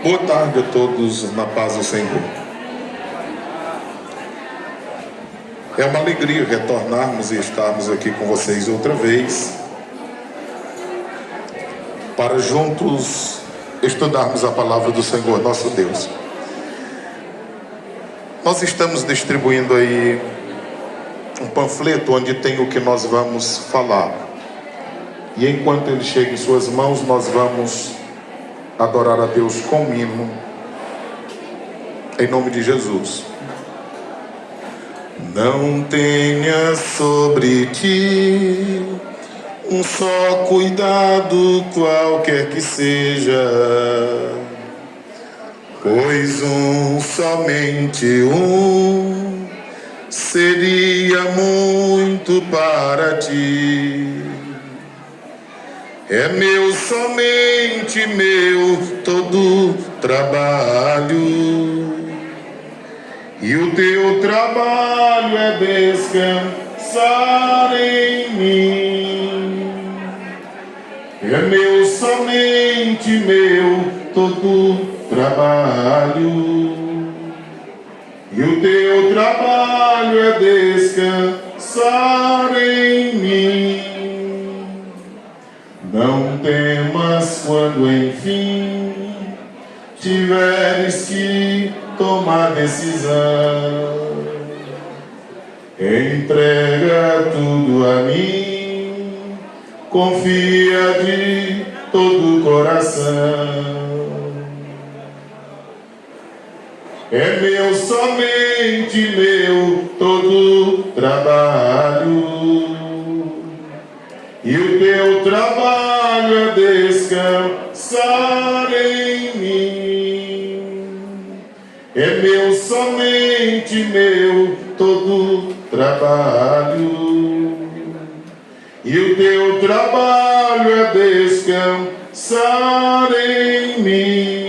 Boa tarde a todos, na paz do Senhor. É uma alegria retornarmos e estarmos aqui com vocês outra vez, para juntos estudarmos a palavra do Senhor, nosso Deus. Nós estamos distribuindo aí um panfleto onde tem o que nós vamos falar. E enquanto ele chega em suas mãos, nós vamos adorar a Deus com um hino, em nome de Jesus. Não tenha sobre ti um só cuidado, qualquer que seja, pois somente um seria muito para ti. É meu, somente meu, todo trabalho, e o teu trabalho é descansar em mim. É meu, somente meu, todo trabalho, e o teu trabalho é descansar em mim. Não temas quando enfim tiveres que tomar decisão. Entrega tudo a mim, confia de todo o coração. É meu, somente meu, todo trabalho, e o teu trabalho é descansar em mim. É meu, somente meu, todo trabalho, e o teu trabalho é descansar em mim.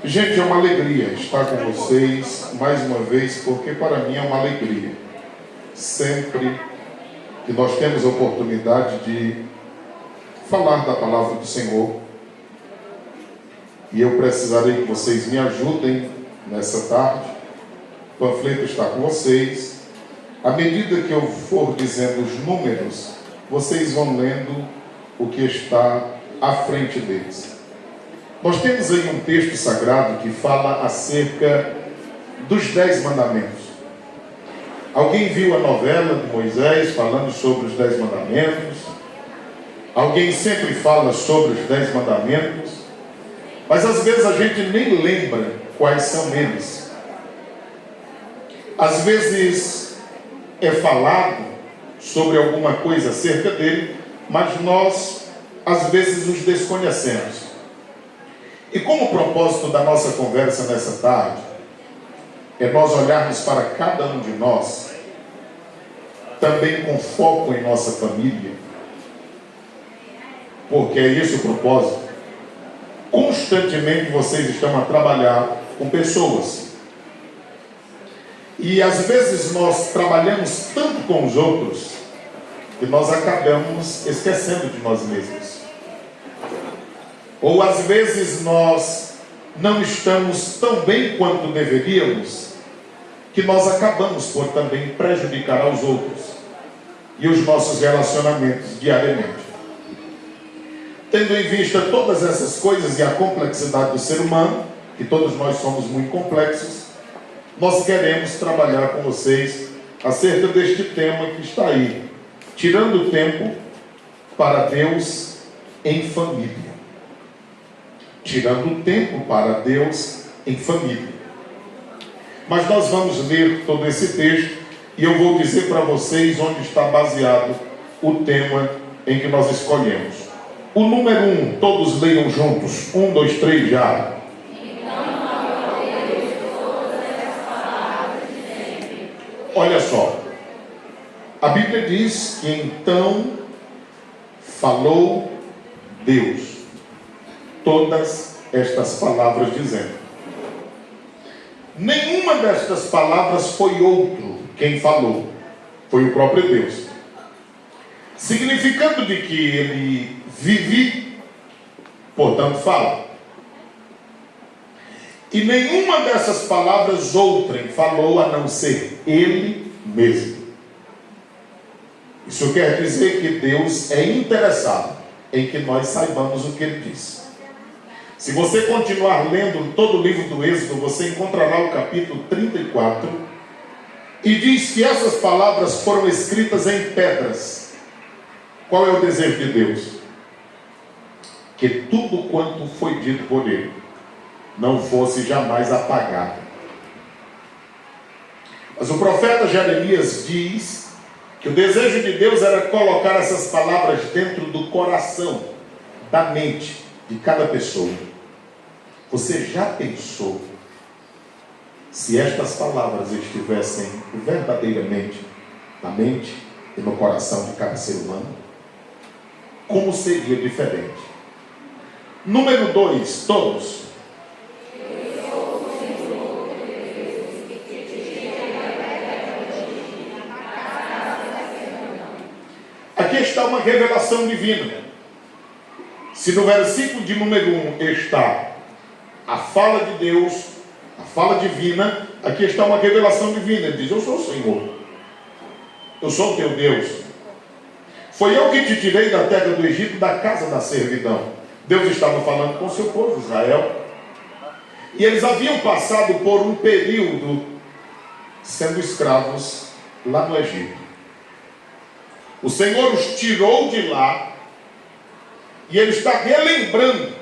Gente, é uma alegria estar com vocês mais uma vez, porque para mim é uma alegria sempre que nós temos a oportunidade de falar da palavra do Senhor. E eu precisarei que vocês me ajudem nessa tarde. O panfleto está com vocês. À medida que eu for dizendo os números, vocês vão lendo o que está à frente deles. Nós temos aí um texto sagrado que fala acerca dos 10 mandamentos. Alguém viu a novela de Moisés falando sobre os 10 mandamentos? Alguém sempre fala sobre os 10 mandamentos, mas às vezes a gente nem lembra quais são eles. Às vezes é falado sobre alguma coisa acerca dele, mas nós às vezes os desconhecemos. E como o propósito da nossa conversa nessa tarde é nós olharmos para cada um de nós, também com foco em nossa família, porque é esse o propósito. Constantemente vocês estão a trabalhar com pessoas, e às vezes nós trabalhamos tanto com os outros que nós acabamos esquecendo de nós mesmos. Ou às vezes nós não estamos tão bem quanto deveríamos, que nós acabamos por também prejudicar aos outros e os nossos relacionamentos diariamente. Tendo em vista todas essas coisas e a complexidade do ser humano, que todos nós somos muito complexos, nós queremos trabalhar com vocês acerca deste tema que está aí, tirando tempo para Deus em família. Tirando tempo para Deus em família. Mas nós vamos ler todo esse texto e eu vou dizer para vocês onde está baseado o tema em que nós escolhemos. O número 1, todos leiam juntos. 1, 2, 3, já. Olha só. A Bíblia diz que então falou Deus todas estas palavras dizendo. Nenhuma destas palavras foi outro quem falou, foi o próprio Deus. significando de que ele vive, portanto fala. E nenhuma dessas palavras outrem falou a não ser ele mesmo. Isso quer dizer que Deus é interessado em que nós saibamos o que ele diz. Se você continuar lendo todo o livro do Êxodo, você encontrará o capítulo 34, e diz que essas palavras foram escritas em pedras. Qual é o desejo de Deus? Que tudo quanto foi dito por ele não fosse jamais apagado. Mas o profeta Jeremias diz que o desejo de Deus era colocar essas palavras dentro do coração, da mente de cada pessoa. Você já pensou se estas palavras estivessem verdadeiramente na mente e no coração de cada ser humano? Como seria diferente? Número 2, todos. Aqui está uma revelação divina. Se no versículo de número 1 está a fala de Deus, a fala divina, aqui está uma revelação divina. Ele diz: eu sou o Senhor, eu sou o teu Deus. Foi eu que te tirei da terra do Egito, da casa da servidão. Deus estava falando com o seu povo Israel, e eles haviam passado por um período sendo escravos lá no Egito. O Senhor os tirou de lá, e Ele está relembrando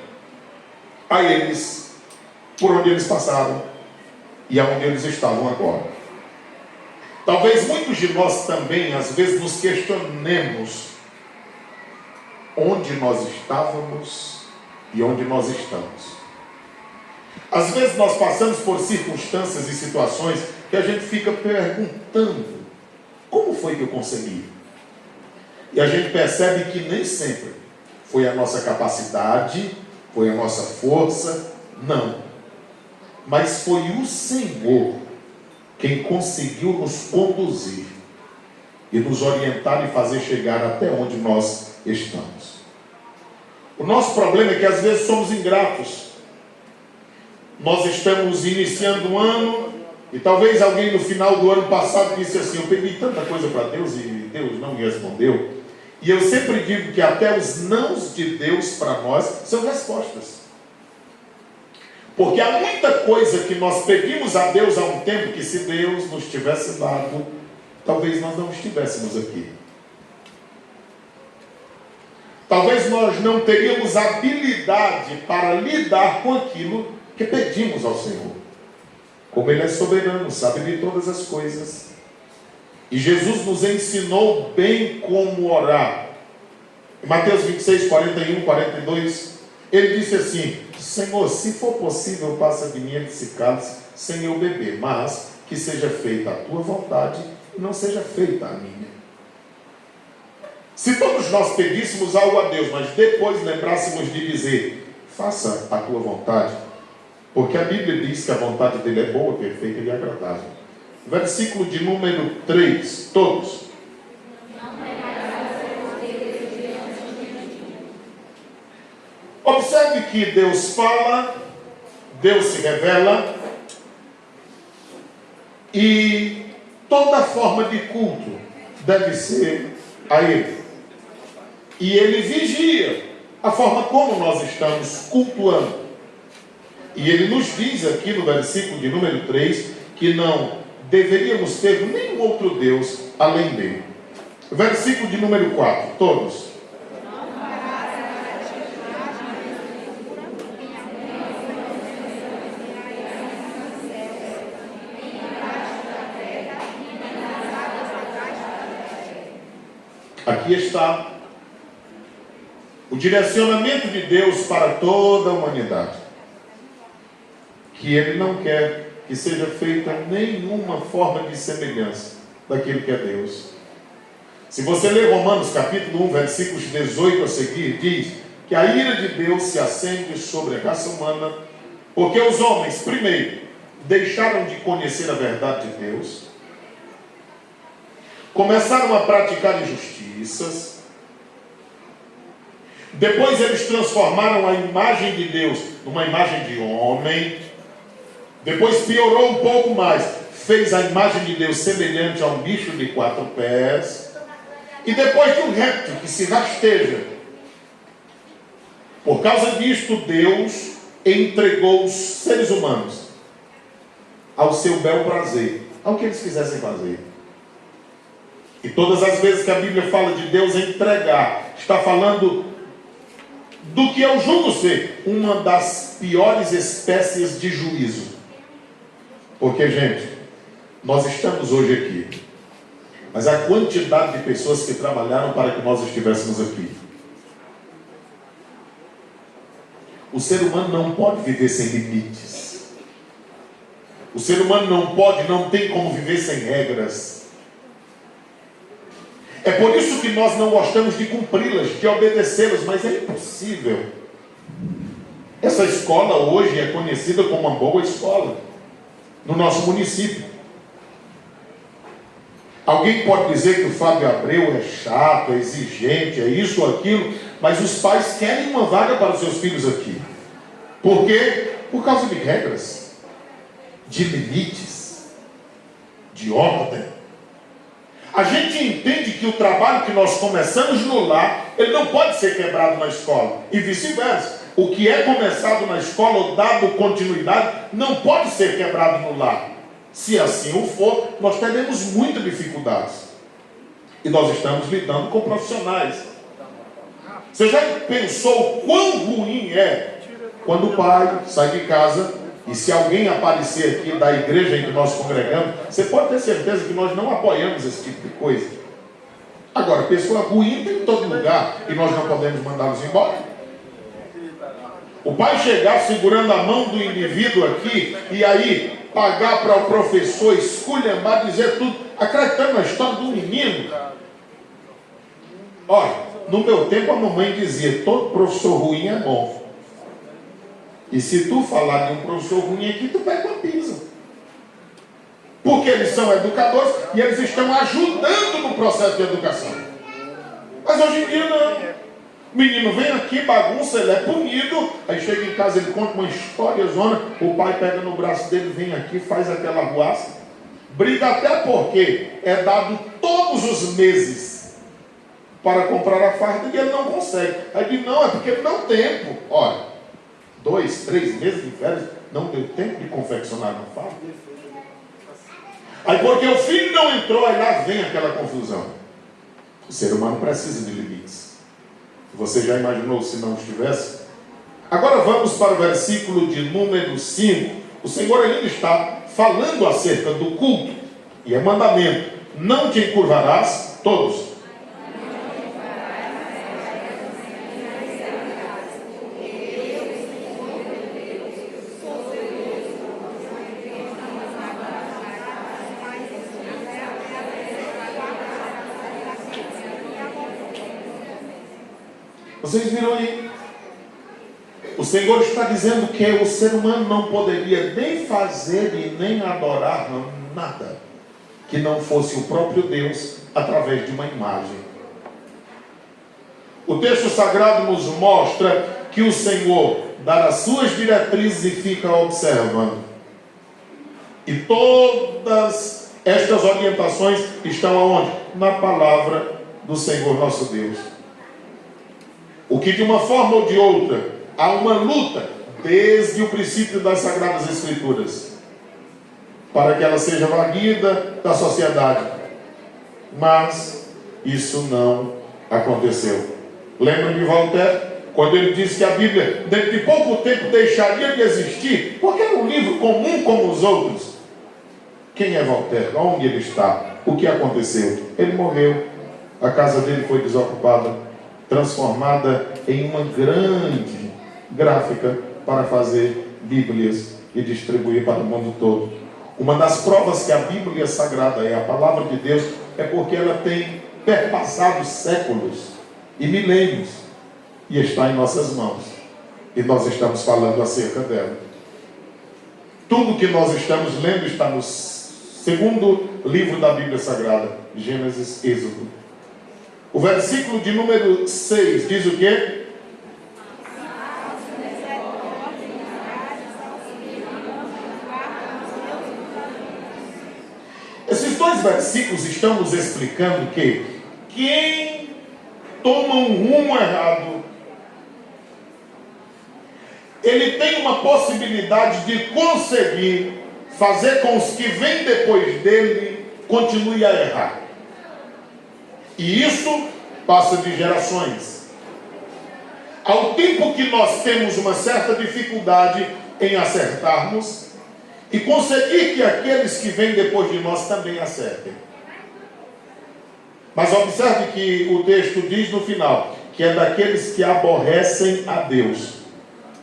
a eles por onde eles passaram e aonde eles estavam agora. Talvez muitos de nós também, às vezes, nos questionemos onde nós estávamos e onde nós estamos. Às vezes nós passamos por circunstâncias e situações que a gente fica perguntando: como foi que eu consegui? E a gente percebe que nem sempre foi a nossa capacidade, foi a nossa força, não. Mas foi o Senhor quem conseguiu nos conduzir e nos orientar e fazer chegar até onde nós estamos. O nosso problema é que às vezes somos ingratos. Nós estamos iniciando um ano e talvez alguém no final do ano passado disse assim: eu pedi tanta coisa para Deus e Deus não me respondeu. E eu sempre digo que até os nãos de Deus para nós são respostas. Porque há muita coisa que nós pedimos a Deus há um tempo que, se Deus nos tivesse dado, talvez nós não estivéssemos aqui. Talvez nós não teríamos habilidade para lidar com aquilo que pedimos ao Senhor. Como Ele é soberano, sabe de todas as coisas. E Jesus nos ensinou bem como orar. Em Mateus 26, 41, 42, Ele disse assim: Senhor, se for possível, passa de mim esse cálice sem eu beber, mas que seja feita a tua vontade e não seja feita a minha. Se todos nós pedíssemos algo a Deus, mas depois lembrássemos de dizer: faça a tua vontade, porque a Bíblia diz que a vontade dele é boa, perfeita e agradável. Versículo de número 3, todos. Observe que Deus fala, Deus se revela, e toda forma de culto deve ser a Ele. E Ele vigia a forma como nós estamos cultuando. E Ele nos diz aqui no versículo de número 3 que não deveríamos ter nenhum outro Deus além dele. Versículo de número 4, todos. Aqui está o direcionamento de Deus para toda a humanidade. Que Ele não quer que seja feita nenhuma forma de semelhança daquilo que é Deus. Se você ler Romanos capítulo 1, versículos 18 a seguir, diz que a ira de Deus se acende sobre a raça humana, porque os homens, primeiro, deixaram de conhecer a verdade de Deus, começaram a praticar injustiças, Depois eles transformaram a imagem de Deus numa imagem de homem. Depois piorou um pouco mais. Fez a imagem de Deus semelhante a um bicho de 4 pés. E depois de um réptil que se rasteja. Por causa disto, Deus entregou os seres humanos ao seu bel prazer, ao que eles quisessem fazer. E todas as vezes que a Bíblia fala de Deus entregar, está falando do que eu julgo ser uma das piores espécies de juízo. Porque, gente, nós estamos hoje aqui, mas a quantidade de pessoas que trabalharam para que nós estivéssemos aqui. O ser humano não pode viver sem limites. O ser humano não tem como viver sem regras. É por isso que nós não gostamos de cumpri-las, de obedecê-las, mas é impossível. Essa escola hoje é conhecida como uma boa escola no nosso município. Alguém pode dizer que o Fábio Abreu é chato, é exigente, é isso ou aquilo, mas os pais querem uma vaga para os seus filhos aqui. Por quê? Por causa de regras, de limites, de ordem. A gente entende que o trabalho que nós começamos no lar, ele não pode ser quebrado na escola, e vice-versa. O que é começado na escola ou dado continuidade, não pode ser quebrado no lar. Se assim o for, nós teremos muitas dificuldades. E nós estamos lidando com profissionais. Você já pensou quão ruim é quando o pai sai de casa e se alguém aparecer aqui da igreja em que nós congregamos, você pode ter certeza que nós não apoiamos esse tipo de coisa. Agora, pessoa ruim tem em todo lugar e nós não podemos mandá-los embora. O pai chegar segurando a mão do indivíduo aqui e aí pagar para o professor esculhambar, dizer tudo, acreditando na história do menino. Olha, no meu tempo a mamãe dizia, todo professor ruim é bom. E se tu falar de um professor ruim aqui, tu pega uma pisa. Porque eles são educadores e eles estão ajudando no processo de educação. Mas hoje em dia não. O menino vem aqui, bagunça, ele é punido, aí chega em casa, ele conta uma história zona, o pai pega no braço dele, vem aqui, faz aquela arruaça, briga até porque é dado todos os meses para comprar a farda e ele não consegue. Aí diz, não, é porque ele não tem tempo. Olha, 2, 3 meses de férias, não deu tempo de confeccionar uma farda. Aí porque o filho não entrou, aí lá vem aquela confusão. O ser humano precisa de limites. Você já imaginou se não estivesse? Agora vamos para o versículo de número 5. O Senhor ainda está falando acerca do culto. E é mandamento. Não te encurvarás, todos. Vocês viram aí? O Senhor está dizendo que o ser humano não poderia nem fazer e nem adorar nada que não fosse o próprio Deus através de uma imagem. O texto sagrado nos mostra que o Senhor dá as suas diretrizes e fica observando. E todas estas orientações estão aonde? Na palavra do Senhor nosso Deus. O que de uma forma ou de outra há uma luta desde o princípio das Sagradas Escrituras para que ela seja varrida da sociedade. Mas isso não aconteceu. Lembra de Voltaire? Quando ele disse que a Bíblia dentro de pouco tempo deixaria de existir, porque era um livro comum como os outros. Quem é Voltaire? Onde ele está? O que aconteceu? Ele morreu, a casa dele foi desocupada, transformada em uma grande gráfica para fazer Bíblias e distribuir para o mundo todo. Uma das provas que a Bíblia Sagrada é a palavra de Deus é porque ela tem perpassado séculos e milênios e está em nossas mãos. E nós estamos falando acerca dela. Tudo que nós estamos lendo está no segundo livro da Bíblia Sagrada, Gênesis, Êxodo. O versículo de número 6 diz o quê? dois versículos estão nos explicando que quem toma um rumo errado, ele tem uma possibilidade de conseguir fazer com os que vêm depois dele continue a errar. E isso passa de gerações. Ao tempo que nós temos uma certa dificuldade em acertarmos e conseguir que aqueles que vêm depois de nós também acertem. Mas observe que o texto diz no final, que é daqueles que aborrecem a Deus.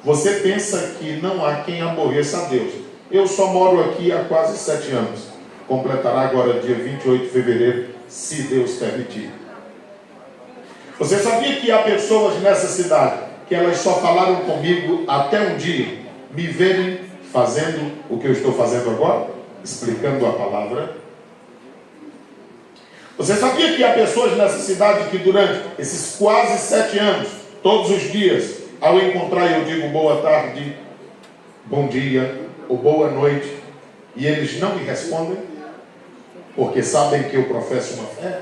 Você pensa que não há quem aborreça a Deus. Eu só moro aqui há quase 7 anos. Completará agora dia 28 de fevereiro, se Deus permitir. Você sabia que há pessoas nessa cidade que elas só falaram comigo até um dia me verem fazendo o que eu estou fazendo agora? Explicando a palavra. Você sabia que há pessoas nessa cidade que durante esses quase 7 anos, todos os dias, ao encontrar eu digo boa tarde, bom dia ou boa noite, e eles não me respondem, porque sabem que eu professo uma fé?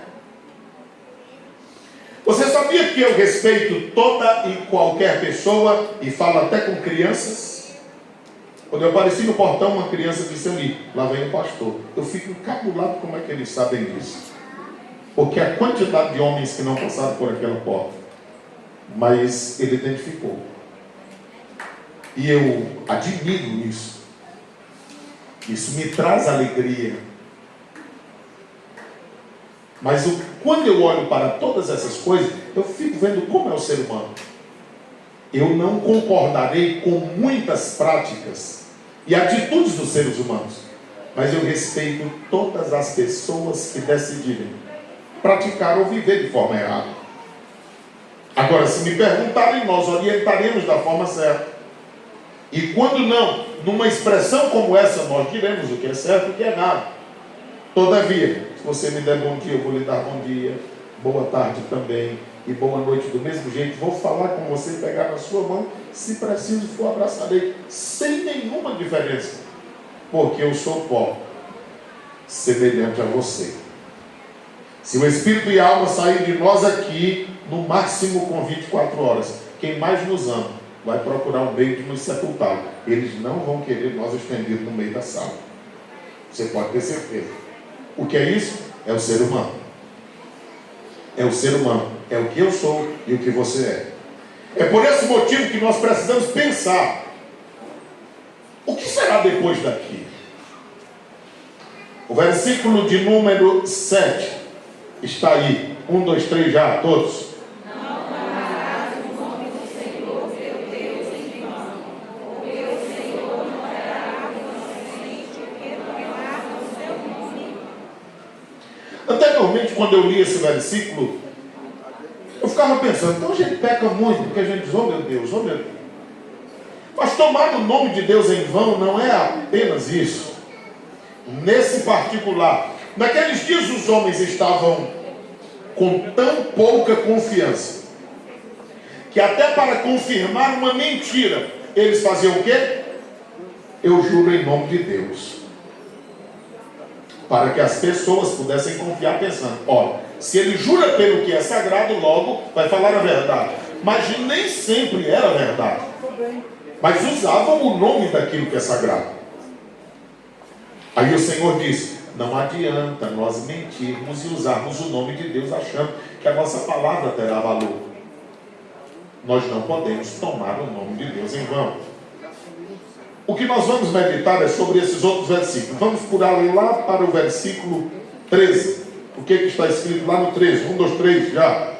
Você sabia que eu respeito toda e qualquer pessoa e falo até com crianças? Quando eu apareci no portão, uma criança disse ali, lá vem o pastor. Eu fico encabulado como é que eles sabem disso. Porque a quantidade de homens que não passaram por aquela porta. Mas ele identificou. E eu admiro isso. Isso me traz alegria. Mas quando eu olho para todas essas coisas, eu fico vendo como é o ser humano. Eu não concordarei com muitas práticas e atitudes dos seres humanos, mas eu respeito todas as pessoas que decidirem praticar ou viver de forma errada. Agora, se me perguntarem, nós orientaremos da forma certa. E quando não, numa expressão como essa, nós diremos o que é certo e o que é errado. Todavia, se você me der bom dia, eu vou lhe dar bom dia, boa tarde também, e boa noite do mesmo jeito. Vou falar com você, pegar na sua mão, se preciso for, abraçarei, sem nenhuma diferença, porque eu sou pó, semelhante a você. Se o espírito e a alma saírem de nós aqui, no máximo com 24 horas, quem mais nos ama vai procurar um meio de nos sepultar. Eles não vão querer nós estendidos no meio da sala. Você pode ter certeza. O que é isso? É o ser humano. É o ser humano. É o que eu sou e o que você é. É por esse motivo que nós precisamos pensar. O que será depois daqui? O versículo de número 7 está aí. 1, 2, 3 já, todos. Anteriormente, quando eu li esse versículo, eu ficava pensando, então a gente peca muito, porque a gente diz, oh meu Deus, oh meu Deus. Mas tomar o nome de Deus em vão não é apenas isso. Nesse particular, naqueles dias os homens estavam com tão pouca confiança, que até para confirmar uma mentira, eles faziam o quê? Eu juro em nome de Deus. Para que as pessoas pudessem confiar pensando, olha, se ele jura pelo que é sagrado, logo vai falar a verdade. Mas nem sempre era verdade. Mas usavam o nome daquilo que é sagrado. Aí o Senhor disse, não adianta nós mentirmos e usarmos o nome de Deus achando que a nossa palavra terá valor. Nós não podemos tomar o nome de Deus em vão. O que nós vamos meditar é sobre esses outros versículos. Vamos pular lá para o versículo 13. O que está escrito lá no 13? 1, 2, 3, já.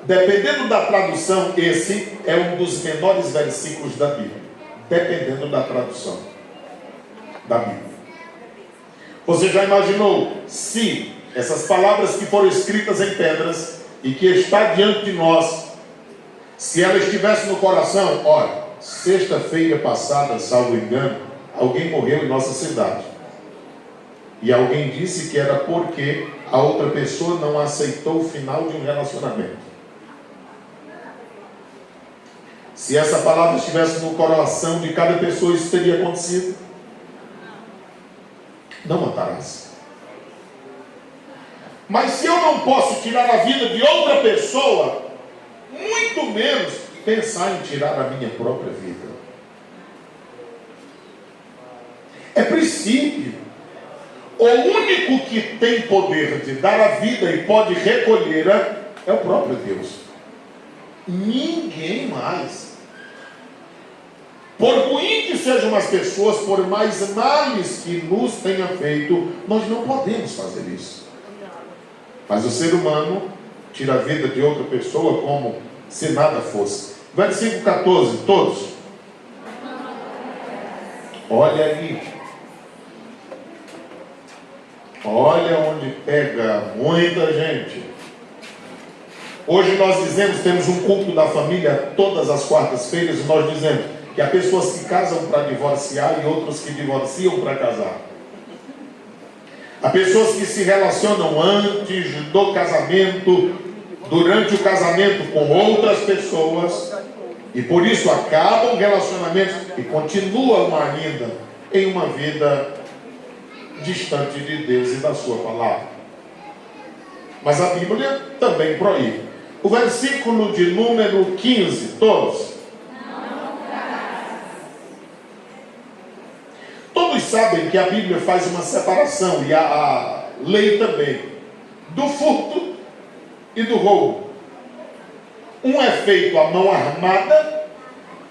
Dependendo da tradução, esse é um dos menores versículos da Bíblia. Dependendo da tradução da Bíblia. Você já imaginou se essas palavras que foram escritas em pedras e que está diante de nós, se ela estivesse no coração, olha, sexta-feira passada, salvo engano, alguém morreu em nossa cidade. E alguém disse que era porque a outra pessoa não aceitou o final de um relacionamento. Se essa palavra estivesse no coração de cada pessoa, isso teria acontecido. Não matarás. Mas se eu não posso tirar a vida de outra pessoa, muito menos pensar em tirar a minha própria vida. É princípio. O único que tem poder de dar a vida e pode recolhê-la é o próprio Deus. Ninguém mais. Por ruim que sejam as pessoas, por mais males que nos tenham feito, nós não podemos fazer isso. Mas o ser humano tira a vida de outra pessoa como se nada fosse. Versículo 14, todos. Olha ali. Olha onde pega muita gente. Hoje nós dizemos, temos um culto da família todas as quartas-feiras, e nós dizemos que há pessoas que casam para divorciar e outros que divorciam para casar. Há pessoas que se relacionam antes do casamento, durante o casamento com outras pessoas, e por isso acabam relacionamentos e continuam ainda em uma vida distante de Deus e da sua palavra. Mas a Bíblia também proíbe. O versículo de número 15, todos. Todos sabem que a Bíblia faz uma separação, e a lei também, do furto e do roubo. Um é feito à mão armada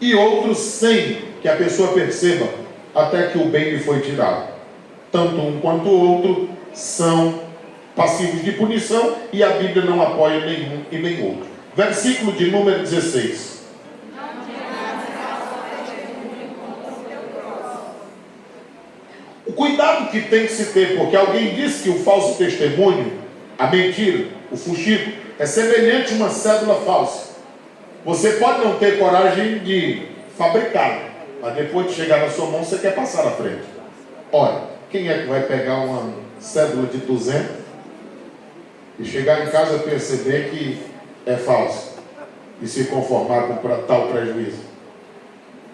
e outro sem que a pessoa perceba, até que o bem lhe foi tirado. Tanto um quanto o outro são passivos de punição, e a Bíblia não apoia nenhum e nem outro. Versículo de número 16. O cuidado que tem que se ter, porque alguém disse que o falso testemunho, a mentira, o fuxico, é semelhante a uma cédula falsa. Você pode não ter coragem de fabricar, mas depois de chegar na sua mão, você quer passar à frente. Olha, quem é que vai pegar uma cédula de 200 e chegar em casa e perceber que é falsa e se conformar com tal prejuízo?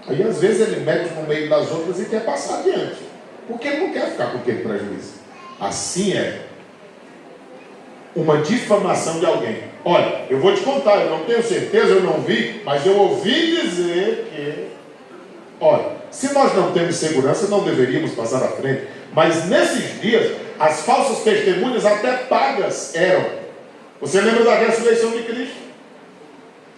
Aí às vezes ele mete no meio das outras e quer passar adiante, porque ele não quer ficar com aquele prejuízo. Assim é uma difamação de alguém. Olha, eu vou te contar, eu não tenho certeza, eu não vi, mas eu ouvi dizer que... Olha, se nós não temos segurança, não deveríamos passar à frente. Mas nesses dias, as falsas testemunhas até pagas eram. Você lembra da ressurreição de Cristo?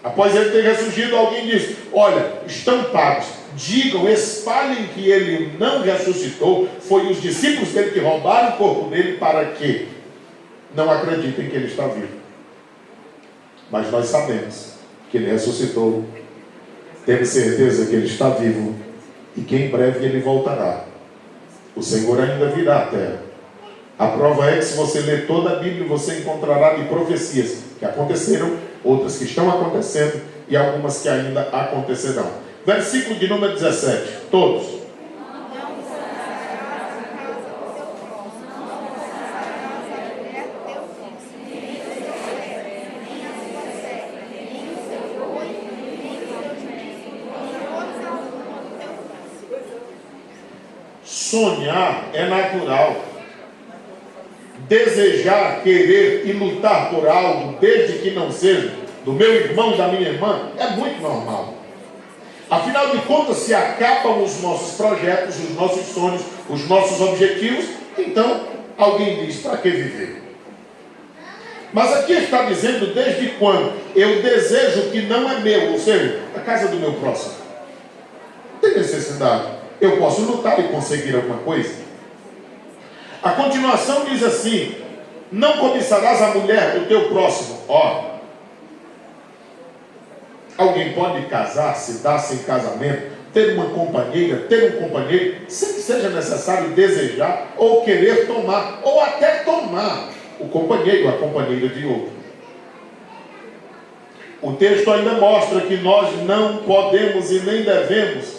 Após ele ter ressurgido, alguém disse: olha, estão pagos. Digam, espalhem que ele não ressuscitou. Foi os discípulos dele que roubaram o corpo dele, para que não acreditem que ele está vivo. Mas nós sabemos que ele ressuscitou. Temos certeza que ele está vivo e que em breve ele voltará. O Senhor ainda virá à terra. A prova é que, se você ler toda a Bíblia, você encontrará de profecias que aconteceram, outras que estão acontecendo e algumas que ainda acontecerão. Versículo de número 17, todos. Sonhar é natural. Desejar, querer e lutar por algo, desde que não seja do meu irmão, da minha irmã, é muito normal. Afinal de contas, se acabam os nossos projetos, os nossos sonhos, os nossos objetivos, então alguém diz: para que viver? Mas aqui está dizendo desde quando eu desejo o que não é meu, ou seja, a casa do meu próximo. Não tem necessidade. Eu posso lutar e conseguir alguma coisa. A continuação diz assim: não cobiçarás a mulher do teu próximo. Ó, alguém pode casar-se, dar-se em casamento, ter uma companheira, ter um companheiro, sem que seja necessário desejar ou querer tomar, ou até tomar o companheiro, a companheira de outro. O texto ainda mostra que nós não podemos e nem devemos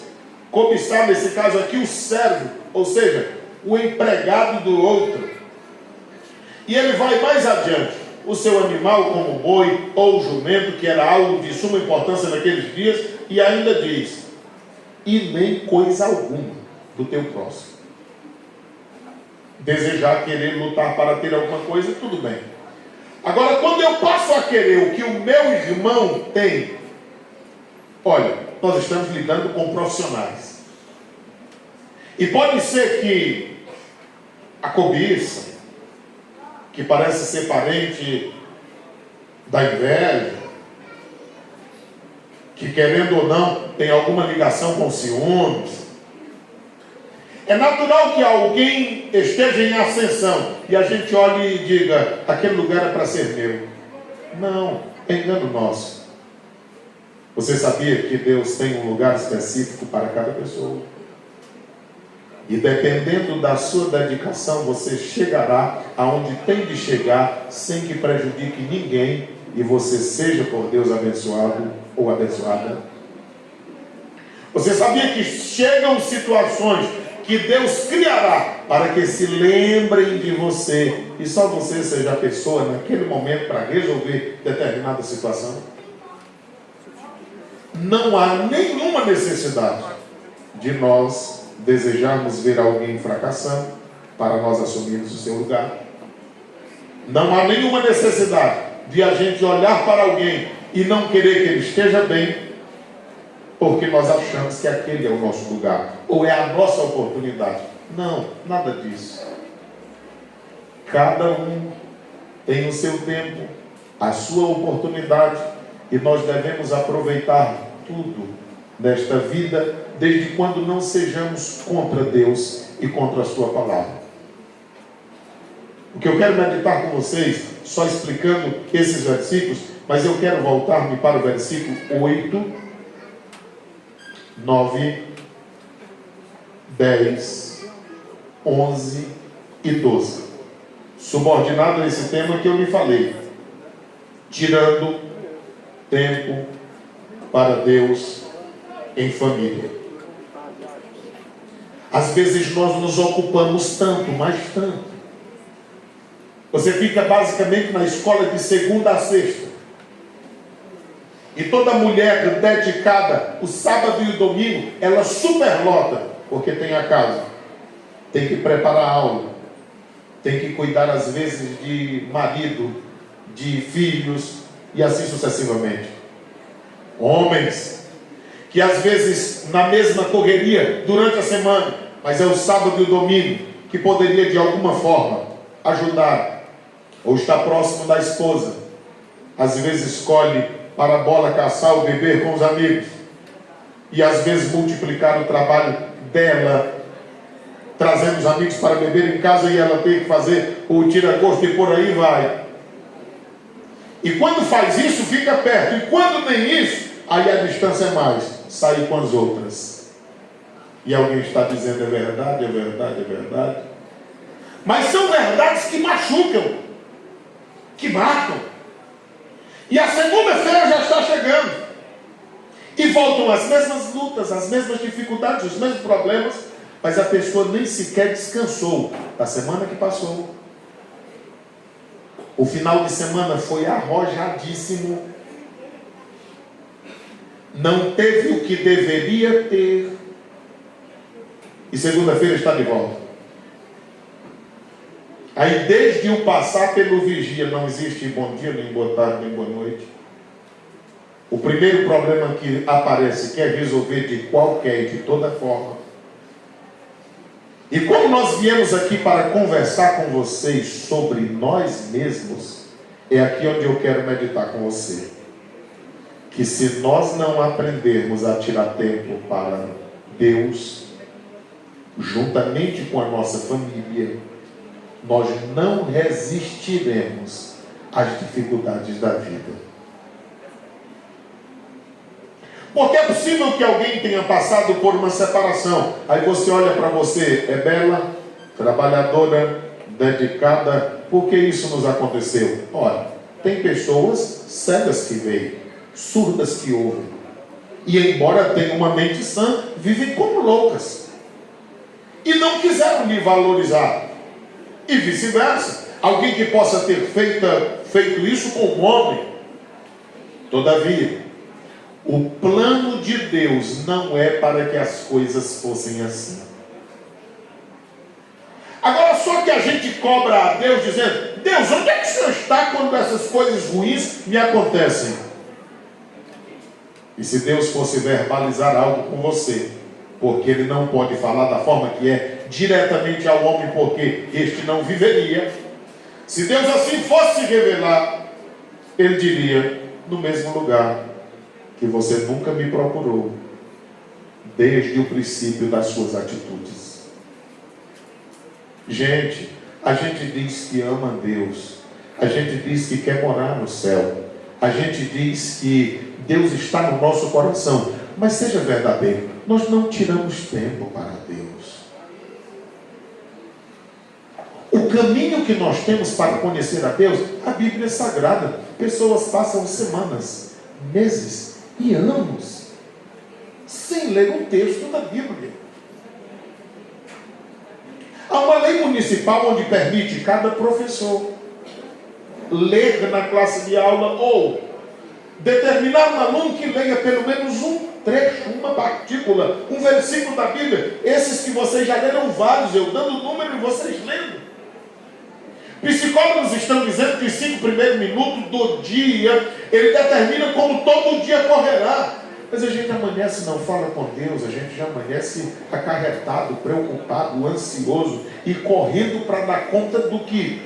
cobiçar, nesse caso aqui, o servo, ou seja, o empregado do outro. E ele vai mais adiante: o seu animal, como o boi ou o jumento, que era algo de suma importância naqueles dias, e ainda diz: e nem coisa alguma do teu próximo. desejar, querer, lutar para ter alguma coisa, tudo bem. Agora, quando eu passo a querer o que o meu irmão tem, olha, nós estamos lidando com profissionais. E pode ser que a cobiça, que parece ser parente da inveja, que querendo ou não tem alguma ligação com ciúmes, é natural que alguém esteja em ascensão e a gente olhe e diga, aquele lugar é para ser meu. Não, é engano nosso. Você sabia que Deus tem um lugar específico para cada pessoa? E dependendo da sua dedicação, você chegará aonde tem de chegar, sem que prejudique ninguém, e você seja por Deus abençoado ou abençoada. Você sabia que chegam situações que Deus criará para que se lembrem de você, e só você seja a pessoa naquele momento para resolver determinada situação? Não há nenhuma necessidade de nós desejarmos ver alguém fracassando para nós assumirmos o seu lugar. Não há nenhuma necessidade de a gente olhar para alguém e não querer que ele esteja bem, porque nós achamos que aquele é o nosso lugar, ou é a nossa oportunidade. Não, nada disso. Cada um tem o seu tempo, a sua oportunidade, e nós devemos aproveitar tudo desta vida, desde quando não sejamos contra Deus e contra a sua palavra. O que eu quero meditar com vocês, só explicando esses versículos, mas eu quero voltar-me para o versículo 8, 9, 10, 11 e 12. Subordinado a esse tema que eu lhe falei. Tirando tempo para Deus em família. Às vezes nós nos ocupamos tanto, mas tanto. Você fica basicamente na escola de segunda a sexta. E toda mulher dedicada, o sábado e o domingo, ela superlota, porque tem a casa, tem que preparar a aula, tem que cuidar às vezes de marido, de filhos, e assim sucessivamente. Homens, que às vezes na mesma correria, durante a semana, mas é o sábado e o domingo, que poderia de alguma forma ajudar, ou estar próximo da esposa, às vezes escolhe para a bola, caçar ou beber com os amigos, e às vezes multiplicar o trabalho dela, trazendo os amigos para beber em casa, e ela tem que fazer o tira-gosto e por aí vai. E quando faz isso, fica perto, e quando tem isso, aí a distância é mais, sair com as outras. E alguém está dizendo, é verdade, é verdade, é verdade. Mas são verdades que machucam, que marcam. E a segunda-feira já está chegando. E voltam as mesmas lutas, as mesmas dificuldades, os mesmos problemas, mas a pessoa nem sequer descansou da semana que passou. O final de semana foi arrojadíssimo. Não teve o que deveria ter. E segunda-feira está de volta. Aí desde o passar pelo vigia, não existe bom dia, nem boa tarde, nem boa noite. O primeiro problema que aparece, quer resolver de qualquer e de toda forma. E como nós viemos aqui para conversar com vocês sobre nós mesmos, é aqui onde eu quero meditar com você. Que se nós não aprendermos a tirar tempo para Deus, juntamente com a nossa família, nós não resistiremos às dificuldades da vida. Porque é possível que alguém tenha passado por uma separação. Aí você olha para você, é bela, trabalhadora, dedicada. Por que isso nos aconteceu? Olha, tem pessoas cegas que veem, surdas que ouvem. E embora tenham uma mente sã, vivem como loucas. E não quiseram lhe valorizar. E vice-versa. Alguém que possa ter feito isso com um homem. Todavia, o plano de Deus não é para que as coisas fossem assim. Agora, só que a gente cobra a Deus dizendo: Deus, onde é que o Senhor está quando essas coisas ruins me acontecem? E se Deus fosse verbalizar algo com você, porque Ele não pode falar da forma que é diretamente ao homem, porque este não viveria. Se Deus assim fosse revelar, Ele diria: no mesmo lugar que você nunca me procurou, desde o princípio das suas atitudes. Gente, a gente diz que ama Deus, a gente diz que quer morar no céu, a gente diz que Deus está no nosso coração, mas seja verdadeiro, nós não tiramos tempo para Deus. O caminho que nós temos para conhecer a Deus, a Bíblia é sagrada. Pessoas passam semanas, meses e anos sem ler um texto da Bíblia. Há uma lei municipal onde permite cada professor ler na classe de aula ou determinar um aluno que leia pelo menos um trecho, uma partícula, um versículo da Bíblia. Esses que vocês já leram vários, eu dando o número e vocês lendo. Psicólogos estão dizendo que os 5 primeiros minutos do dia, ele determina como todo dia correrá. Mas a gente amanhece, não fala com Deus, a gente já amanhece acarretado, preocupado, ansioso e correndo para dar conta do que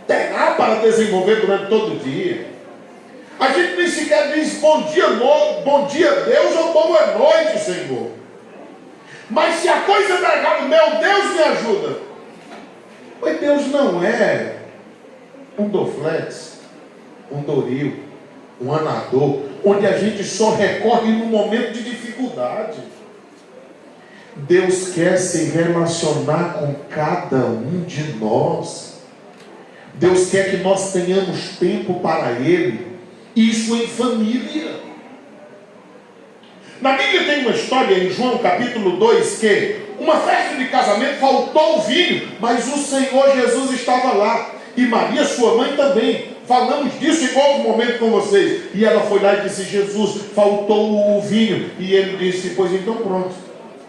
terá para desenvolver durante todo o dia. A gente nem sequer diz bom dia Deus ou boa noite, Senhor. Mas se a coisa está errada, meu Deus me ajuda. Mas Deus não é um Doflex, um Doril, um Anador, onde a gente só recorre no momento de dificuldade. Deus quer se relacionar com cada um de nós. Deus quer que nós tenhamos tempo para Ele. Isso em família. Na Bíblia tem uma história em João capítulo 2 que uma festa de casamento faltou o vinho, mas o Senhor Jesus estava lá e Maria, sua mãe, também. Falamos disso em outro momento com vocês. E ela foi lá e disse: Jesus, faltou o vinho. E ele disse: pois então pronto,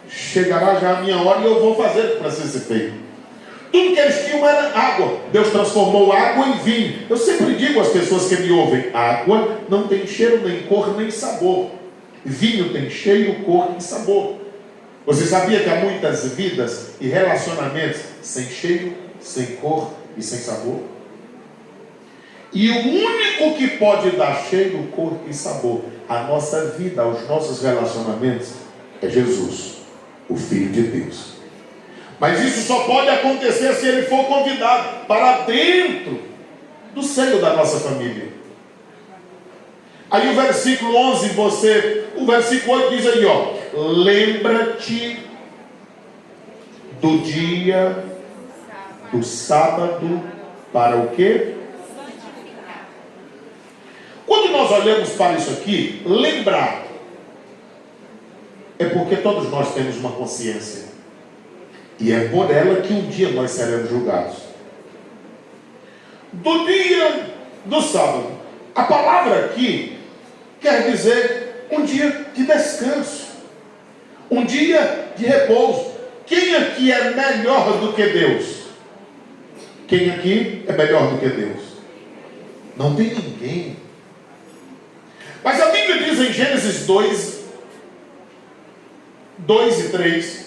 chegará já a minha hora e eu vou fazer para ser feito. Tudo que eles tinham era água. Deus transformou água em vinho. Eu sempre digo às pessoas que me ouvem: água não tem cheiro, nem cor, nem sabor. Vinho tem cheiro, cor e sabor. Você sabia que há muitas vidas e relacionamentos sem cheiro, sem cor e sem sabor? E o único que pode dar cheiro, cor e sabor à nossa vida, aos nossos relacionamentos, é Jesus, o Filho de Deus. Mas isso só pode acontecer se Ele for convidado para dentro do seio da nossa família. Aí o versículo 11, o versículo 8 diz aí, ó: lembra-te do dia do sábado para o quê? Quando nós olhamos para isso aqui, lembrar é porque todos nós temos uma consciência. E é por ela que um dia nós seremos julgados. Do dia do sábado. A palavra aqui quer dizer um dia de descanso. Um dia de repouso. Quem aqui é melhor do que Deus? Quem aqui é melhor do que Deus? Não tem ninguém. Mas a Bíblia diz em Gênesis 2 e 3,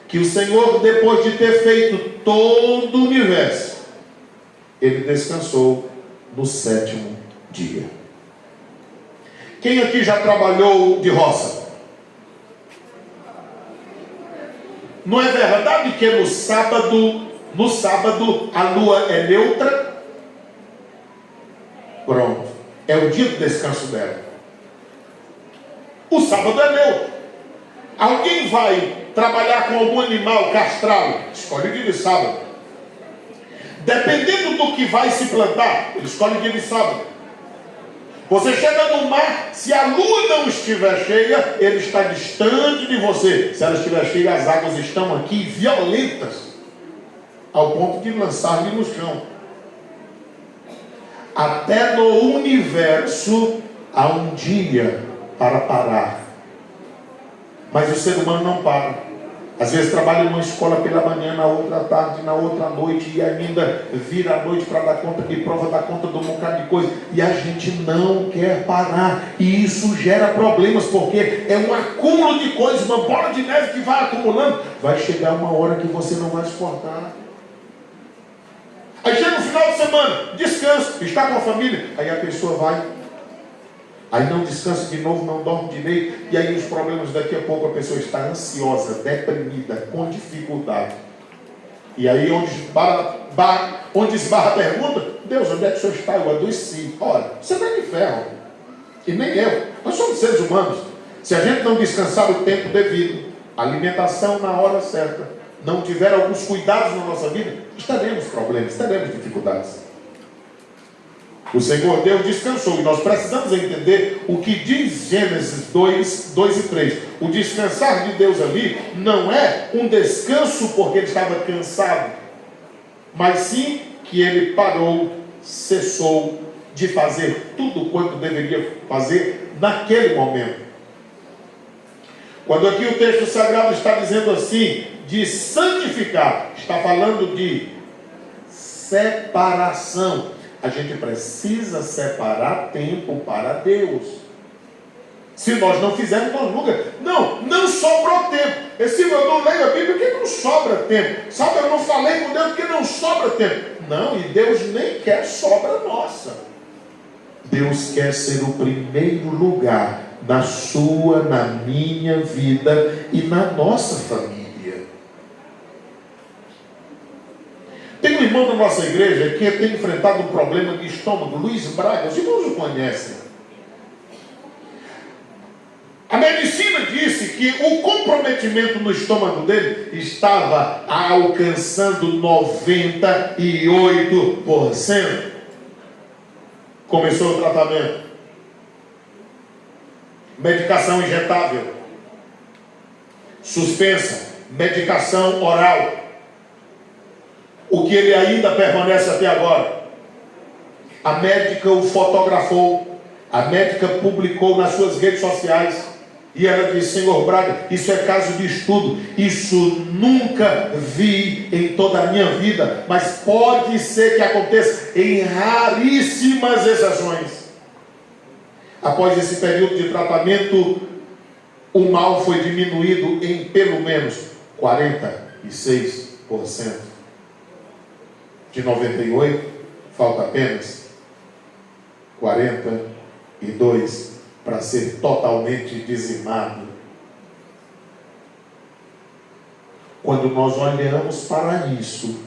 que o Senhor, depois de ter feito todo o universo, Ele descansou no 7º dia. Quem aqui já trabalhou de roça? Não é verdade que no sábado a lua é neutra? Pronto. É o dia do descanso dela. O sábado é neutro. Alguém vai trabalhar com algum animal castrado? Escolhe o dia de sábado. Dependendo do que vai se plantar, ele escolhe o dia de sábado. Você chega no mar, se a lua não estiver cheia, ele está distante de você. Se ela estiver cheia, as águas estão aqui violentas, ao ponto de lançar-lhe no chão. Até no universo há um dia para parar. Mas o ser humano não para. Às vezes trabalha numa escola pela manhã, na outra tarde, na outra noite, e ainda vira a noite para dar conta de prova, dar conta de um bocado de coisa, e a gente não quer parar, e isso gera problemas, porque é um acúmulo de coisas, uma bola de neve que vai acumulando. Vai chegar uma hora que você não vai suportar. Aí chega no final de semana, descansa, está com a família, aí a pessoa vai, aí não descansa de novo, não dorme direito, e aí os problemas, daqui a pouco a pessoa está ansiosa, deprimida, com dificuldade. E aí onde esbarra a pergunta: Deus, onde é que o senhor está? Eu adoeci. Olha, você não é de ferro, e nem eu, nós somos seres humanos. Se a gente não descansar o tempo devido, alimentação na hora certa, não tiver alguns cuidados na nossa vida, teremos problemas, teremos dificuldades. O Senhor Deus descansou, e nós precisamos entender o que diz Gênesis 2 e 3. O descansar de Deus ali não é um descanso porque ele estava cansado, mas sim que ele parou, cessou de fazer tudo quanto deveria fazer naquele momento. Quando aqui o texto sagrado está dizendo assim, de santificar, está falando de separação. A gente precisa separar tempo para Deus. Se nós não fizermos, nós nunca. Não sobrou tempo. Esse eu não leio a Bíblia porque não sobra tempo. Sabe, eu não falei com Deus porque não sobra tempo. Não, e Deus nem quer sobra nossa. Deus quer ser o primeiro lugar na sua, na minha vida e na nossa família. Tem um irmão da nossa igreja que tem enfrentado um problema de estômago, Luiz Braga, os irmãos o conhecem. A medicina disse que o comprometimento no estômago dele estava alcançando 98%. Começou o tratamento. Medicação injetável. Suspensa. Medicação oral. O que ele ainda permanece até agora. A médica o fotografou. A médica publicou nas suas redes sociais. E ela disse: Senhor Braga, isso é caso de estudo. Isso nunca vi em toda a minha vida. Mas pode ser que aconteça em raríssimas exceções. Após esse período de tratamento, o mal foi diminuído em pelo menos 46%. De 98, falta apenas 42% para ser totalmente dizimado. Quando nós olhamos para isso,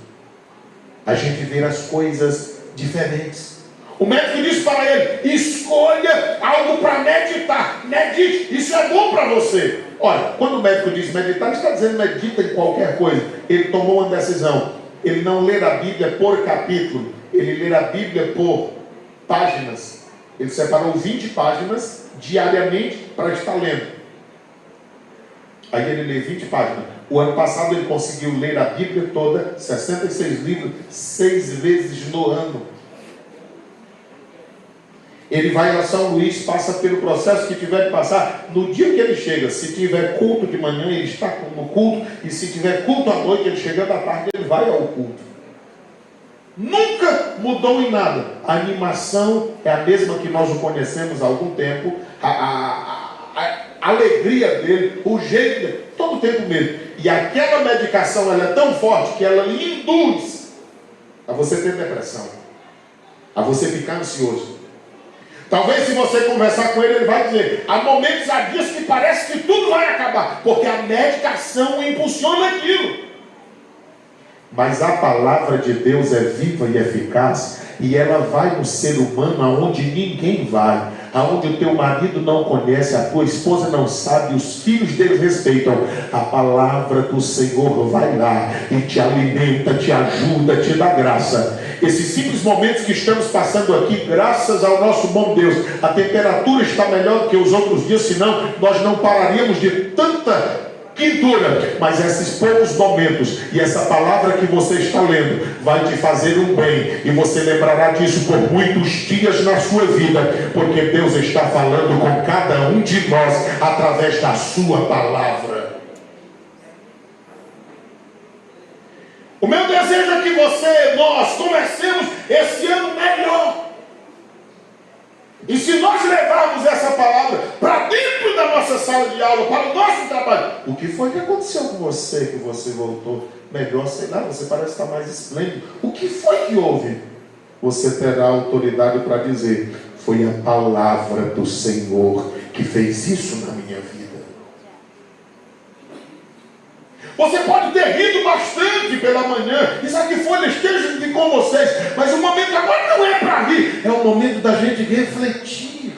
a gente vê as coisas diferentes. O médico disse para ele: escolha algo para meditar, medite, isso é bom para você. Olha, quando o médico diz meditar, ele está dizendo medita em qualquer coisa. Ele tomou uma decisão. Ele não lê a Bíblia por capítulo, ele lê a Bíblia por páginas. Ele separou 20 páginas diariamente para estar lendo. Aí ele lê 20 páginas. O ano passado ele conseguiu ler a Bíblia toda, 66 livros, 6 vezes no ano. Ele vai a São Luís, passa pelo processo que tiver que passar. No dia que ele chega, se tiver culto de manhã, ele está no culto. E se tiver culto à noite, ele chegando à tarde, ele vai ao culto. Nunca mudou em nada. A animação é a mesma que nós o conhecemos há algum tempo. A alegria dele, o jeito dele, todo o tempo mesmo. E aquela medicação, ela é tão forte que ela lhe induz a você ter depressão, a você ficar ansioso. Talvez se você conversar com ele, ele vai dizer: há momentos, há dias que parece que tudo vai acabar, porque a medicação impulsiona aquilo. Mas a palavra de Deus é viva e eficaz, e ela vai no ser humano aonde ninguém vai, aonde o teu marido não conhece, a tua esposa não sabe, os filhos deles respeitam. A palavra do Senhor vai lá e te alimenta, te ajuda, te dá graça. Esses simples momentos que estamos passando aqui, graças ao nosso bom Deus, a temperatura está melhor do que os outros dias, senão nós não pararíamos de tanta quintura. Mas esses poucos momentos e essa palavra que você está lendo vai te fazer um bem, e você lembrará disso por muitos dias na sua vida, porque Deus está falando com cada um de nós através da sua palavra. O meu desejo é que nós comecemos esse ano melhor. E se nós levarmos essa palavra para dentro da nossa sala de aula, para o nosso trabalho, o que foi que aconteceu com você, que você voltou melhor, sei lá, você parece estar mais esplêndido. O que foi que houve? Você terá autoridade para dizer: foi a palavra do Senhor que fez isso na minha vida. Você pode ter rido bastante pela manhã, isso aqui foi, esteja com vocês, mas o momento agora não é para rir, é o momento da gente refletir.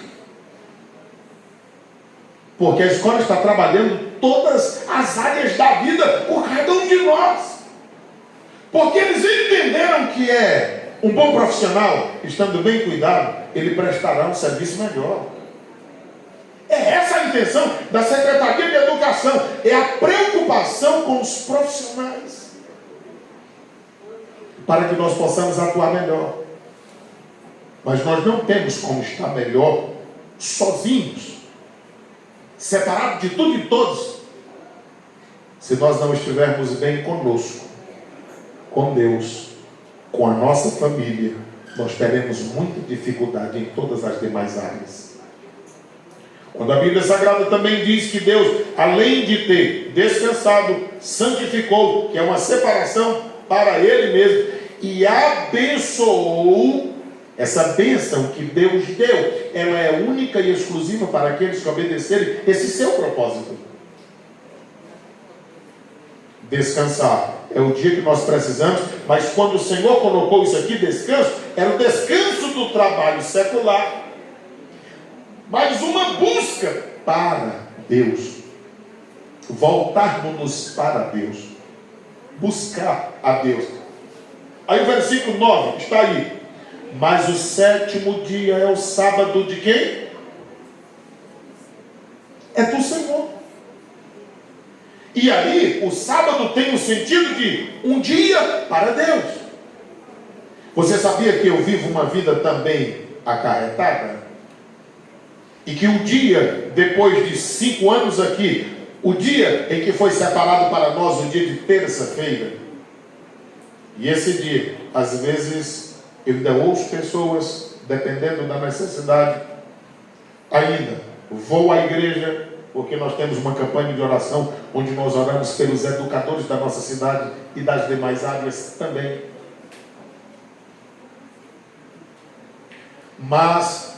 Porque a escola está trabalhando todas as áreas da vida por cada um de nós. Porque eles entenderam que é um bom profissional, estando bem cuidado, ele prestará um serviço melhor. É essa a intenção da Secretaria de Educação, é a preocupação com os profissionais, para que nós possamos atuar melhor. Mas nós não temos como estar melhor sozinhos, separados de tudo e todos, se nós não estivermos bem conosco, com Deus, com a nossa família. Nós teremos muita dificuldade em todas as demais áreas. Quando a Bíblia Sagrada também diz que Deus, além de ter descansado, santificou, que é uma separação para Ele mesmo, e abençoou. Essa bênção que Deus deu, ela é única e exclusiva para aqueles que obedecerem esse seu propósito. Descansar é o dia que nós precisamos, mas quando o Senhor colocou isso aqui, descanso, era o descanso do trabalho secular, mas uma busca para Deus, voltarmos-nos para Deus, buscar a Deus. Aí o versículo 9 está aí: mas o sétimo dia é o sábado de quem? É do Senhor. E aí o sábado tem o sentido de um dia para Deus. Você sabia que eu vivo uma vida também acarretada? E que o dia, depois de 5 anos aqui, o dia em que foi separado para nós, o dia de terça-feira, e esse dia, às vezes, eu ainda ouço pessoas, dependendo da necessidade, ainda vou à igreja, porque nós temos uma campanha de oração, onde nós oramos pelos educadores da nossa cidade e das demais áreas também. Mas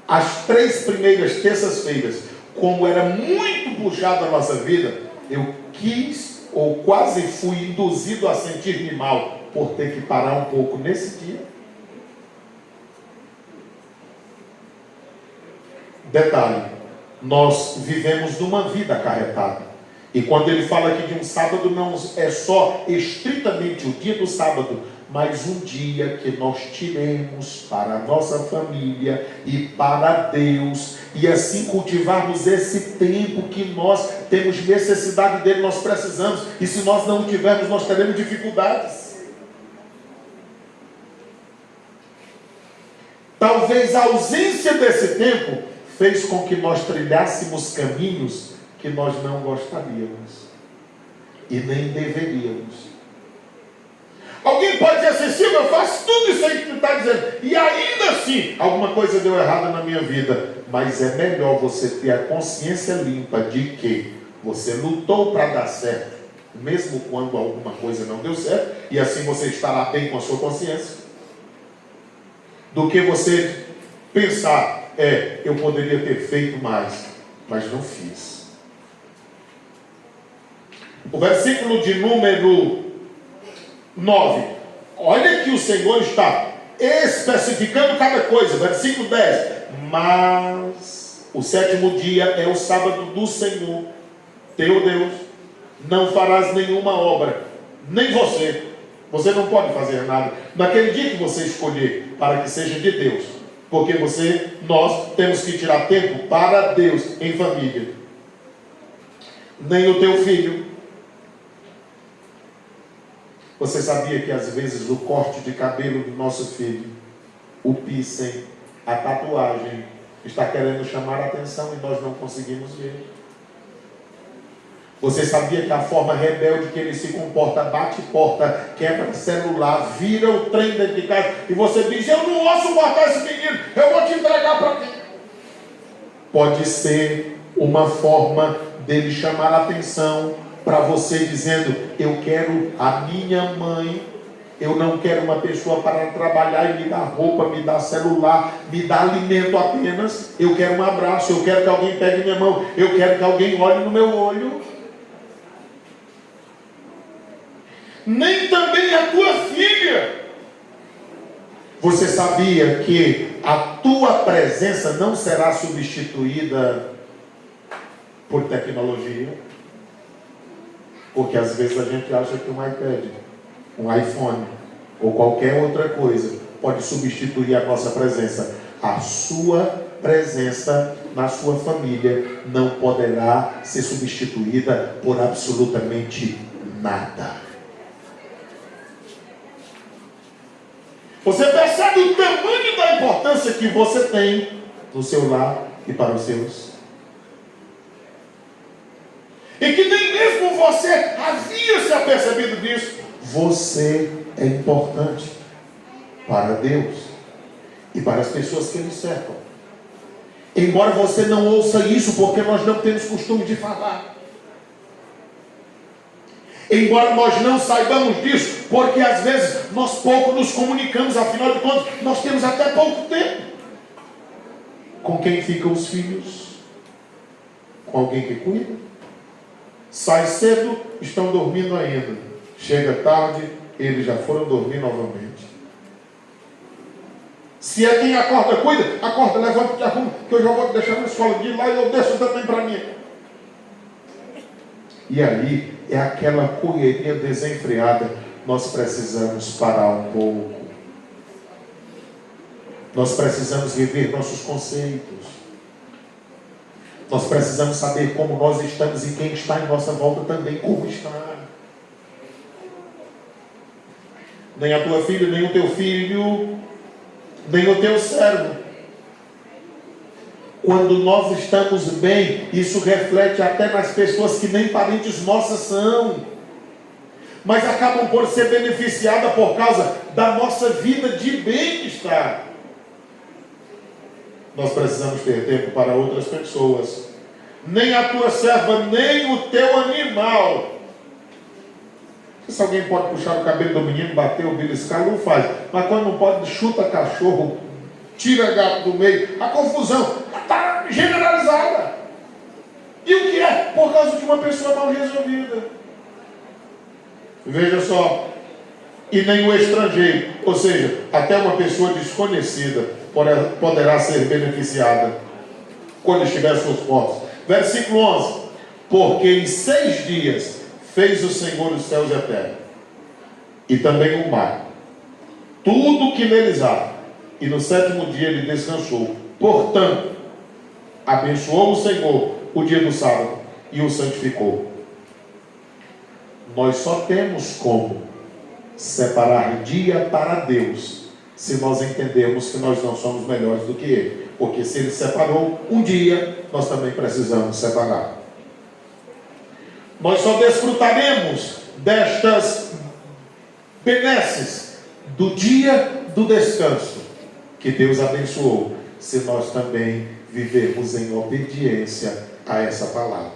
as 3 primeiras terças-feiras, como era muito puxado a nossa vida, eu quis ou quase fui induzido a sentir-me mal por ter que parar um pouco nesse dia. Detalhe, nós vivemos numa vida acarretada. E quando ele fala aqui de um sábado, não é só estritamente o dia do sábado, mas um dia que nós tiremos para a nossa família e para Deus, e assim cultivarmos esse tempo que nós temos necessidade dele, nós precisamos, e se nós não o tivermos, nós teremos dificuldades. Talvez a ausência desse tempo fez com que nós trilhássemos caminhos que nós não gostaríamos e nem deveríamos. Alguém pode dizer assim: Silvio, eu faço tudo isso aí que tu está dizendo, e ainda assim alguma coisa deu errado na minha vida. Mas é melhor você ter a consciência limpa de que você lutou para dar certo, mesmo quando alguma coisa não deu certo, e assim você estará bem com a sua consciência, do que você pensar: eu poderia ter feito mais, mas não fiz. O versículo de número 9, olha que o Senhor está especificando cada coisa. Versículo 10: mas o sétimo dia é o sábado do Senhor teu Deus, não farás nenhuma obra, nem você não pode fazer nada naquele dia que você escolher para que seja de Deus, porque nós temos que tirar tempo para Deus em família. Nem o teu filho. Você sabia que às vezes o corte de cabelo do nosso filho, o piercing, a tatuagem, está querendo chamar a atenção e nós não conseguimos ver? Você sabia que a forma rebelde que ele se comporta, bate porta, quebra celular, vira o trem dentro de casa, e você diz: eu não vou suportar esse menino, eu vou te entregar para quem? Pode ser uma forma dele chamar a atenção para você, dizendo: eu quero a minha mãe, eu não quero uma pessoa para trabalhar e me dar roupa, me dar celular, me dar alimento apenas. Eu quero um abraço, eu quero que alguém pegue minha mão, eu quero que alguém olhe no meu olho. Nem também a tua filha. Você sabia que a tua presença não será substituída por tecnologia? Porque às vezes a gente acha que um iPad, um iPhone ou qualquer outra coisa pode substituir a nossa presença. A sua presença na sua família não poderá ser substituída por absolutamente nada. Você percebe o tamanho da importância que você tem no seu lar e para os seus? E que nem mesmo você havia se apercebido disso. Você é importante para Deus e para as pessoas que lhe cercam. Embora você não ouça isso, porque nós não temos costume de falar. Embora nós não saibamos disso, porque às vezes nós pouco nos comunicamos, afinal de contas, nós temos até pouco tempo. Com quem ficam os filhos? Com alguém que cuida? Sai cedo, estão dormindo ainda. Chega tarde, eles já foram dormir novamente. Se é quem acorda, cuida, acorda, levanta, te arruma, que eu já vou te deixar na escola de ir lá e eu deixo também para mim. E aí é aquela correria desenfreada. Nós precisamos parar um pouco. Nós precisamos rever nossos conceitos. Nós precisamos saber como nós estamos e quem está em nossa volta também como está. Nem a tua filha, nem o teu filho, nem o teu servo. Quando nós estamos bem, isso reflete até nas pessoas que nem parentes nossas são, mas acabam por ser beneficiadas por causa da nossa vida de bem-estar. Nós precisamos ter tempo para outras pessoas. Nem a tua serva, nem o teu animal. Se alguém pode puxar o cabelo do menino, bater o beliscar, não faz. Mas quando não pode, chuta cachorro, tira gato do meio. A confusão está generalizada. E o que é? Por causa de uma pessoa mal resolvida. Veja só. E nem o estrangeiro, ou seja, até uma pessoa desconhecida poderá ser beneficiada quando estiver às suas portas. Versículo 11. Porque em 6 dias fez o Senhor os céus e a terra, e também o mar, tudo que neles há, e no 7º dia ele descansou. Portanto, abençoou o Senhor o dia do sábado e o santificou. Nós só temos como separar dia para Deus se nós entendermos que nós não somos melhores do que Ele. Porque se Ele separou um dia, nós também precisamos separar. Nós só desfrutaremos destas benesses do dia do descanso que Deus abençoou, se nós também vivermos em obediência a essa palavra.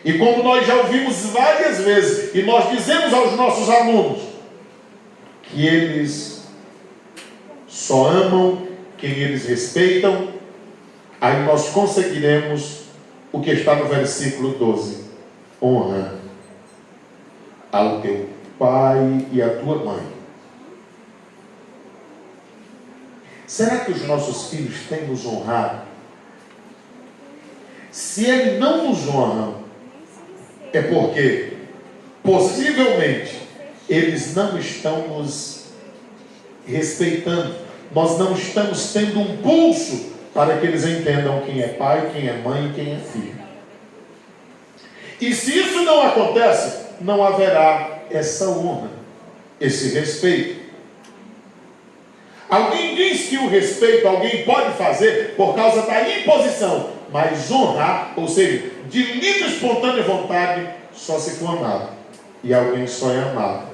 E como nós já ouvimos várias vezes, e nós dizemos aos nossos alunos, que eles só amam quem eles respeitam, aí nós conseguiremos o que está no versículo 12. Honra ao teu pai e à tua mãe. Será que os nossos filhos têm nos honrado? Se eles não nos honram, é porque, possivelmente, eles não estão nos respeitando. Nós não estamos tendo um pulso para que eles entendam quem é pai, quem é mãe e quem é filho. E se isso não acontece, não haverá essa honra, esse respeito. Alguém diz que o respeito alguém pode fazer por causa da imposição, Mas honrar, ou seja, de livre e espontânea vontade, só se for amado. E alguém só é amado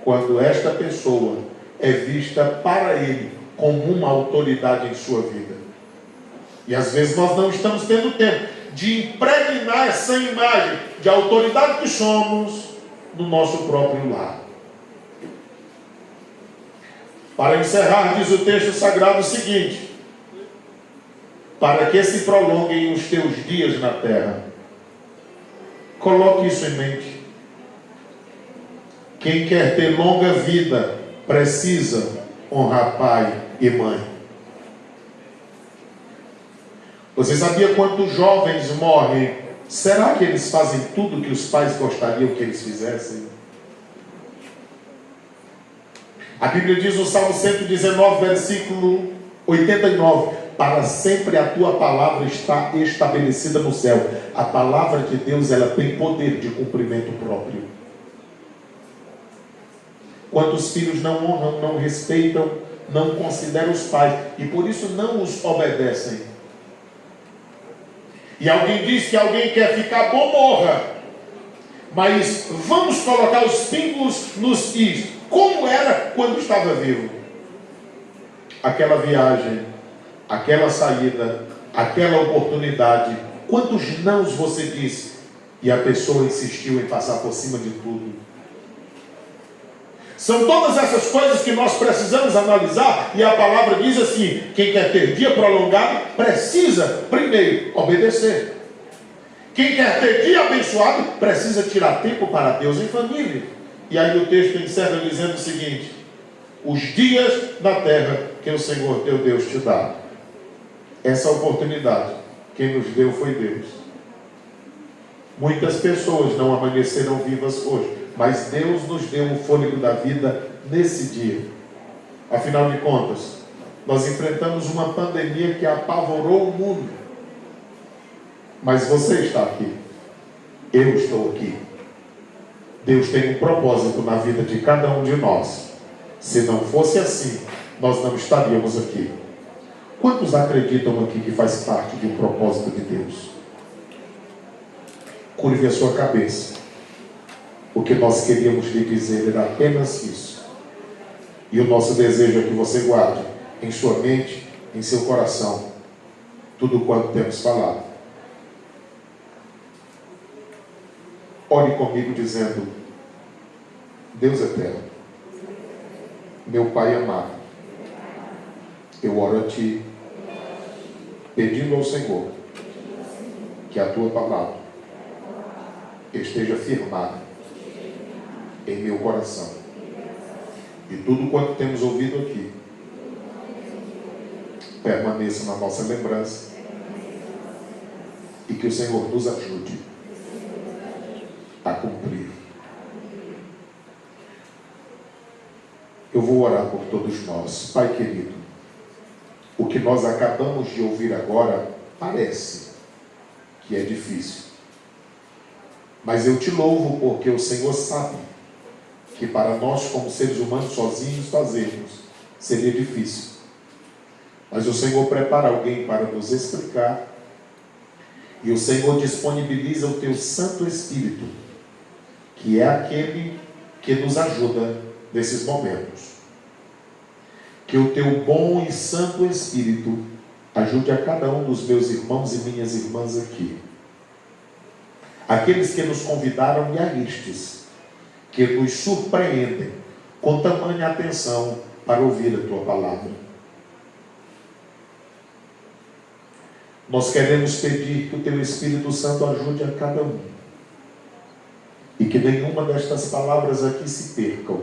quando esta pessoa é vista para ele como uma autoridade em sua vida. E às vezes nós não estamos tendo tempo de impregnar essa imagem de autoridade que somos no nosso próprio lar. Para encerrar, diz o texto sagrado o seguinte: para que se prolonguem os teus dias na terra. Coloque isso em mente. Quem quer ter longa vida precisa honrar pai e mãe. Você sabia quantos jovens morrem? Será que eles fazem tudo que os pais gostariam que eles fizessem? A Bíblia diz no Salmo 119, versículo 89: para sempre a tua palavra está estabelecida no céu. A palavra de Deus, ela tem poder de cumprimento próprio. Quantos filhos não honram, não respeitam, não consideram os pais e por isso não os obedecem? E alguém diz que alguém quer ficar bom, morra. Mas vamos colocar os pingos nos is. Como era quando estava vivo? Aquela viagem, aquela saída, aquela oportunidade. Quantos nãos você disse? E a pessoa insistiu em passar por cima de tudo. São todas essas coisas que nós precisamos analisar. E a palavra diz assim: quem quer ter dia prolongado precisa primeiro obedecer. Quem quer ter dia abençoado precisa tirar tempo para Deus em família. E aí o texto encerra dizendo o seguinte: os dias na terra que o Senhor teu Deus te dá. Essa oportunidade quem nos deu foi Deus. Muitas pessoas não amanheceram vivas hoje, mas Deus nos deu o fôlego da vida nesse dia. Afinal de contas, nós enfrentamos uma pandemia que apavorou o mundo. Mas você está aqui. Eu estou aqui. Deus tem um propósito na vida de cada um de nós. Se não fosse assim, nós não estaríamos aqui. Quantos acreditam aqui que faz parte de um propósito de Deus? Curve a sua cabeça. O que nós queríamos lhe dizer era apenas isso. E o nosso desejo é que você guarde em sua mente, em seu coração, tudo quanto temos falado. Ore comigo dizendo: Deus eterno, meu Pai amado, eu oro a Ti, pedindo ao Senhor que a Tua palavra esteja firmada em meu coração. E tudo quanto temos ouvido aqui permaneça na nossa lembrança. E que o Senhor nos ajude a cumprir. Eu vou orar por todos nós. Pai querido, o que nós acabamos de ouvir agora parece que é difícil. Mas eu te louvo porque o Senhor sabe que para nós como seres humanos sozinhos fazermos seria difícil. Mas o Senhor prepara alguém para nos explicar. E o Senhor disponibiliza o Teu Santo Espírito, que é aquele que nos ajuda nesses momentos. Que o Teu bom e Santo Espírito ajude a cada um dos meus irmãos e minhas irmãs aqui. Aqueles que nos convidaram e a estes que nos surpreendem com tamanha atenção para ouvir a Tua palavra. Nós queremos pedir que o Teu Espírito Santo ajude a cada um. E que nenhuma destas palavras aqui se percam.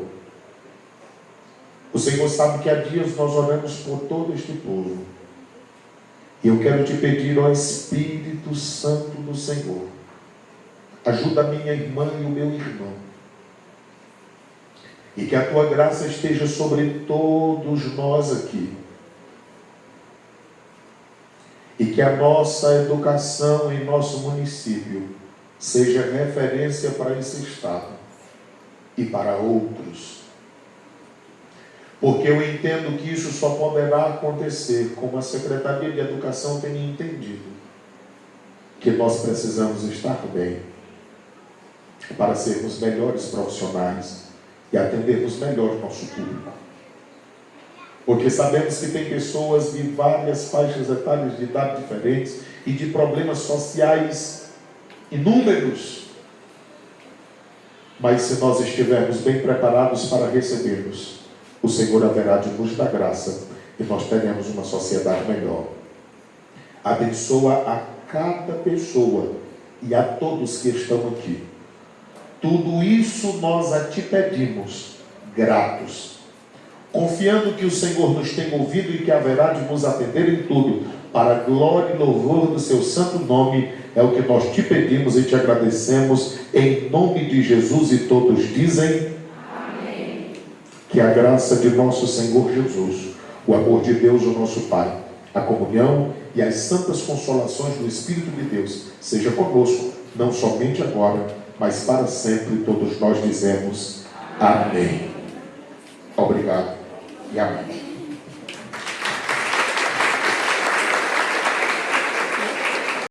O Senhor sabe que há dias nós oramos por todo este povo. E eu quero te pedir, ó Espírito Santo do Senhor, ajuda a minha irmã e o meu irmão. E que a Tua graça esteja sobre todos nós aqui. E que a nossa educação em nosso município seja referência para esse estado e para outros. Porque eu entendo que isso só poderá acontecer como a Secretaria de Educação tem entendido. que nós precisamos estar bem para sermos melhores profissionais e atendermos melhor nosso público. Porque sabemos que tem pessoas de várias faixas etárias de idade diferentes e de problemas sociais inúmeros. Mas se nós estivermos bem preparados para recebê-los, o Senhor haverá de nos dar graça e nós teremos uma sociedade melhor. Abençoa a cada pessoa e a todos que estão aqui. Tudo isso nós a Ti pedimos, gratos, confiando que o Senhor nos tem ouvido e que haverá de nos atender em tudo, para a glória e louvor do Seu santo nome. É o que nós Te pedimos e Te agradecemos, em nome de Jesus, e todos dizem amém. Que a graça de nosso Senhor Jesus, o amor de Deus, o nosso Pai, a comunhão e as santas consolações do Espírito de Deus seja conosco, não somente agora, mas para sempre. Todos nós dizemos amém. Obrigado e amém.